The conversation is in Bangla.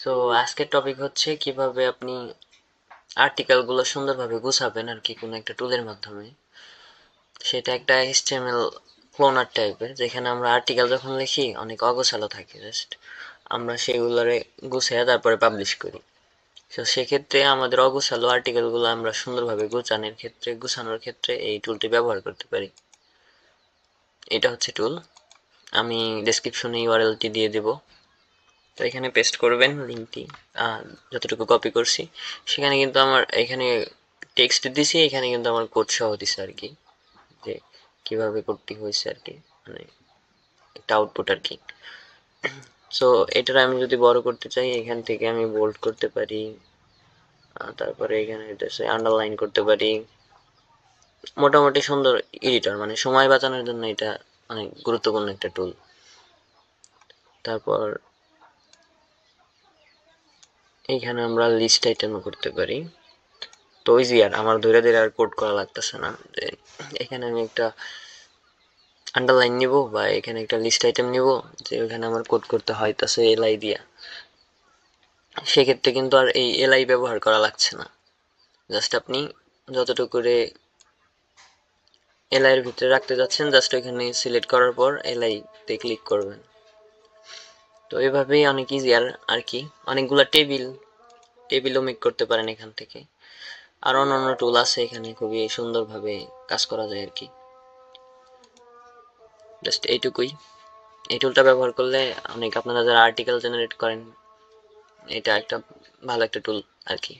সো আজকের টপিক হচ্ছে কিভাবে আপনি আর্টিকেল গুলো সুন্দরভাবে গুছাবেন আর কি কোনো একটা টুলের মাধ্যমে। সেটা একটা HTML ক্লোনার টাইপের, যেখানে আমরা আর্টিকেল যখন লিখি অনেক অগোছালো থাকে, জাস্ট আমরা সেগুলোরে গুছিয়ে তারপরে পাবলিশ করি। তো সেক্ষেত্রে আমাদের অগোছালো আর্টিকেল গুলো আমরা সুন্দরভাবে গুছানোর ক্ষেত্রে এই টুলটি ব্যবহার করতে পারি। এটা হচ্ছে টুল। আমি ডেসক্রিপশনে ইউআরএলটি দিয়ে দেব। তো এখানে পেস্ট করবেন লিঙ্কটি, যতটুকু কপি করছি। সেখানে কিন্তু আমার এখানে টেক্সট দিছি, এখানে কিন্তু আমার কোড সহ দিছে আর কি, যে কিভাবে কোডটি হয়েছে আর কি, মানে একটা আউটপুট আর কি। সো এটার আমি যদি বড় করতে চাই, এখান থেকে আমি বোল্ড করতে পারি, তারপরে এখানে আন্ডারলাইন করতে পারি। মোটামুটি সুন্দর এডিটর, মানে সময় বাঁচানোর জন্য এটা অনেক গুরুত্বপূর্ণ একটা টুল। তারপর এইখানে আমরা লিস্ট আইটেম করতে পারি। তো ইজি, আর আমার ধরে ধরে আর কোড করা লাগতেছে না। যে এখানে আমি একটা আন্ডারলাইন নিব বা এখানে একটা লিস্ট আইটেম নিব, যে ওখানে আমার কোড করতে হইতাছে এলআই দিয়া। সেক্ষেত্রে কিন্তু আর এই এলআই ব্যবহার করা লাগছে না। জাস্ট আপনি যতটুকু করে এলআই এর ভিতরে রাখতে যাচ্ছেন, জাস্ট ওইখানে সিলেক্ট করার পর এলআই তে ক্লিক করবেন। তো এভাবেই অনেক ইজি আর কি। অনেকগুলা টেবিলও মেক করতে পারেন এখান থেকে। আর অন্যান্য টুল আছে এখানে, খুবই সুন্দরভাবে কাজ করা যায় আর কি। জাস্ট এইটুকুই। এই টুলটা ব্যবহার করলে অনেক, আপনারা যারা আর্টিকেল জেনারেট করেন, এটা একটা ভালো একটা টুল আর কি।